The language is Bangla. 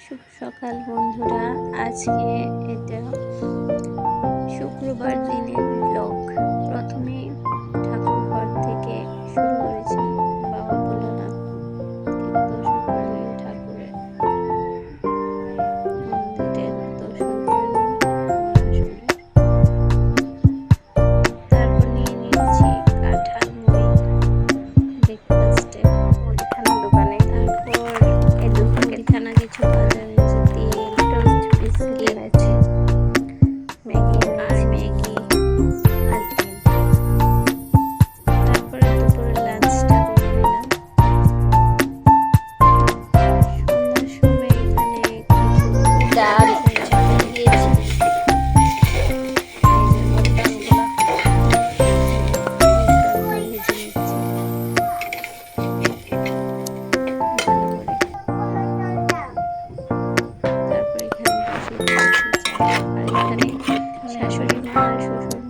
শুভ সকাল বন্ধুরা। আজকে এটা শুক্রবার দিনের ব্লগ। প্রথমে ঠাকুর ঘর থেকে শুরু করেছি। বাবা ভোলানাথ দর্শন করে নিন, ঠাকুরের মন্দিরের দর্শন করে নিন মহাশূন্যের। তারপর নিয়ে নিয়েছি কাঁঠাল মুড়ি ব্রেকফাস্টে মুদিখানা দোকানে। তারপর মুদিখানা কিছু বাজার এনেছে, তেল, টোস্ট, বিস্কিট আছে, ম্যাগি আর ম্যাগি আর ডিম। তারপরে দুপুরে লাঞ্চটা করে নিলাম। সন্ধ্যার সময় এখানে কিছু ডাল দিয়েছি। শাশুড়ি মা, শ্বশুর